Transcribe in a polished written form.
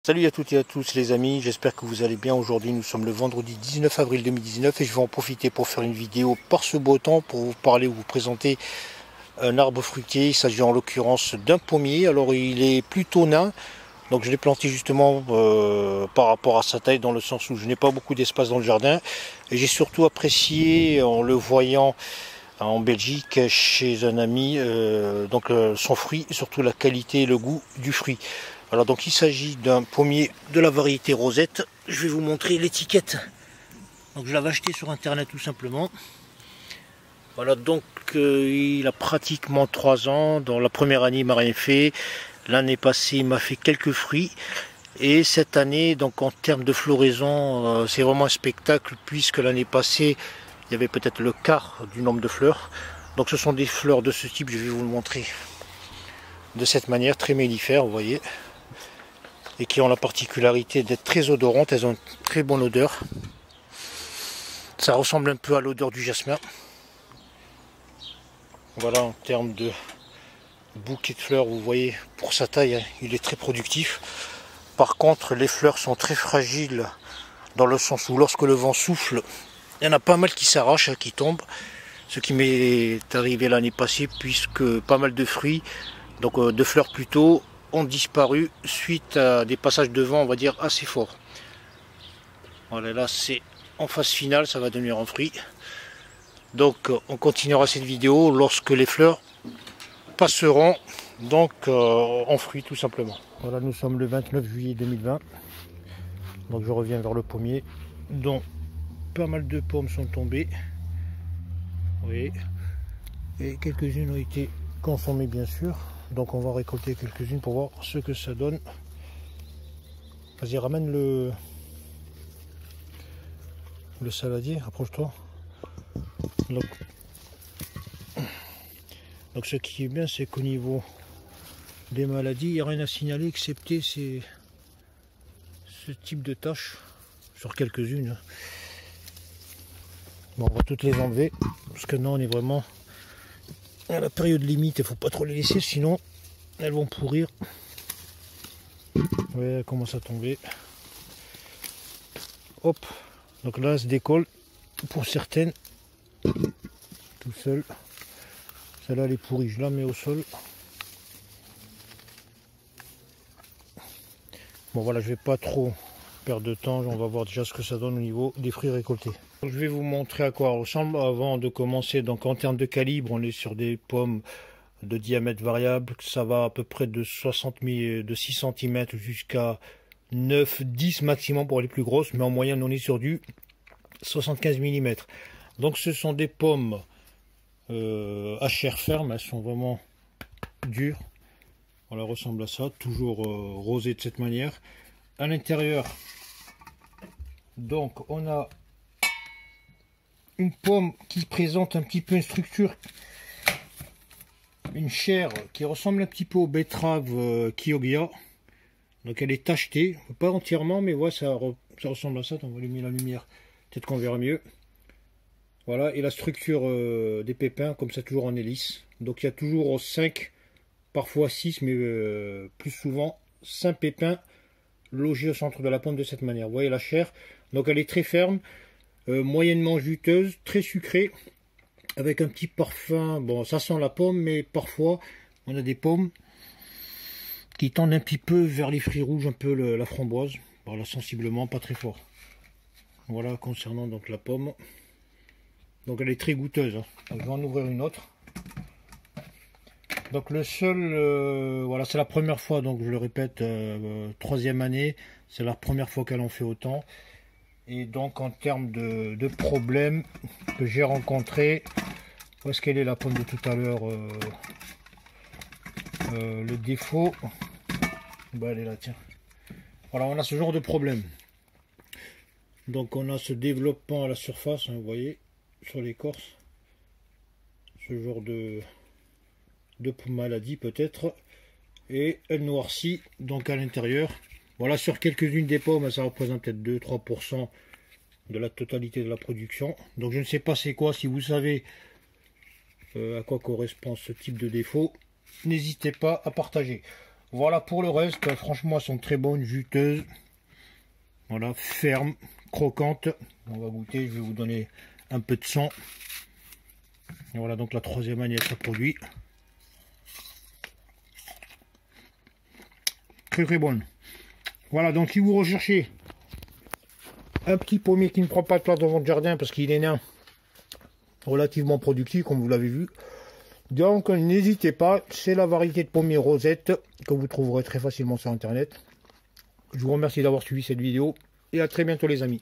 Salut à toutes et à tous les amis, j'espère que vous allez bien. Aujourd'hui nous sommes le vendredi 19 avril 2019 et je vais en profiter pour faire une vidéo par ce beau temps pour vous parler ou vous présenter un arbre fruitier. Il s'agit en l'occurrence d'un pommier. Alors il est plutôt nain, donc je l'ai planté justement par rapport à sa taille, dans le sens où je n'ai pas beaucoup d'espace dans le jardin. Et j'ai surtout apprécié en le voyant en Belgique chez un ami son fruit, surtout la qualité et le goût du fruit. Alors donc il s'agit d'un pommier de la variété Rosette. Je vais vous montrer l'étiquette. Donc je l'avais acheté sur internet tout simplement. Voilà, donc il a pratiquement 3 ans. Dans la première année il m'a rien fait. L'année passée il m'a fait quelques fruits. Et cette année, donc en termes de floraison, c'est vraiment un spectacle, puisque l'année passée il y avait peut-être le quart du nombre de fleurs. Donc ce sont des fleurs de ce type, je vais vous le montrer de cette manière, très mellifères, vous voyez, et qui ont la particularité d'être très odorantes. Elles ont une très bonne odeur. Ça ressemble un peu à l'odeur du jasmin. Voilà, en termes de bouquet de fleurs, vous voyez, pour sa taille, il est très productif. Par contre, les fleurs sont très fragiles, dans le sens où lorsque le vent souffle, il y en a pas mal qui s'arrachent, qui tombent. Ce qui m'est arrivé l'année passée, puisque pas mal de fruits, donc de fleurs plutôt, ont disparu suite à des passages de vent, on va dire, assez forts. Voilà, là c'est en phase finale, ça va devenir un fruit. Donc on continuera cette vidéo lorsque les fleurs passeront donc en fruit tout simplement. Voilà, nous sommes le 29 juillet 2020. Donc je reviens vers le pommier, dont pas mal de pommes sont tombées. Oui. Et quelques-unes ont été consommées bien sûr. Donc on va récolter quelques-unes pour voir ce que ça donne. Vas-y, ramène le saladier, approche-toi. Donc ce qui est bien, c'est qu'au niveau des maladies, il n'y a rien à signaler excepté ce type de taches sur quelques-unes. Bon, on va toutes les enlever parce que non, on est vraiment à la période limite. Il ne faut pas trop les laisser, sinon elles vont pourrir. Ouais, elles commencent à tomber. Hop, donc là, elles se décollent pour certaines tout seul. Celle-là, elle est pourrie, je la mets au sol. Bon voilà, je vais pas trop perdre de temps, on va voir déjà ce que ça donne au niveau des fruits récoltés. Je vais vous montrer à quoi ressemble avant de commencer. Donc en termes de calibre, on est sur des pommes de diamètre variable, ça va à peu près de 6 cm jusqu'à 9-10 maximum pour les plus grosses, mais en moyenne on est sur du 75 mm. Donc ce sont des pommes à chair ferme, elles sont vraiment dures. Voilà, ressemble à ça, toujours rosé de cette manière. À l'intérieur, donc on a une pomme qui présente un petit peu une structure, une chair qui ressemble un petit peu aux betteraves Chioggia. Donc elle est tachetée, pas entièrement, mais ouais, ça ressemble à ça. On va allumer la lumière, peut-être qu'on verra mieux. Voilà, et la structure des pépins, comme ça, toujours en hélice. Donc il y a toujours 5, parfois 6, mais plus souvent 5 pépins logés au centre de la pomme de cette manière. Vous voyez la chair, donc elle est très ferme, moyennement juteuse, très sucrée, avec un petit parfum. Bon, ça sent la pomme, mais parfois on a des pommes qui tendent un petit peu vers les fruits rouges, un peu la framboise. Voilà, sensiblement, pas très fort. Voilà, concernant donc la pomme. Donc elle est très goûteuse. Hein. Donc, je vais en ouvrir une autre. Donc le seul, voilà, c'est la première fois, donc je le répète, 3e année, c'est la première fois qu'elle en fait autant. Et donc en termes de problèmes que j'ai rencontrés, où est-ce qu'elle est la pomme de tout à l'heure, le défaut, bah, elle est là, tiens. Voilà, on a ce genre de problème. Donc on a ce développement à la surface, hein, vous voyez, sur l'écorce, ce genre de maladie peut-être, et elle noircit donc à l'intérieur. Voilà, sur quelques-unes des pommes, ça représente peut-être 2-3% de la totalité de la production. Donc je ne sais pas c'est quoi, si vous savez à quoi correspond ce type de défaut, n'hésitez pas à partager. Voilà pour le reste, franchement elles sont très bonnes, juteuses. Voilà, fermes, croquantes. On va goûter, je vais vous donner un peu de sang. Et voilà donc la troisième année elle se produit. Très très bonne. Voilà, donc si vous recherchez un petit pommier qui ne prend pas de place dans votre jardin parce qu'il est nain, relativement productif comme vous l'avez vu, donc n'hésitez pas, c'est la variété de pommier Rosette que vous trouverez très facilement sur internet. Je vous remercie d'avoir suivi cette vidéo et à très bientôt les amis.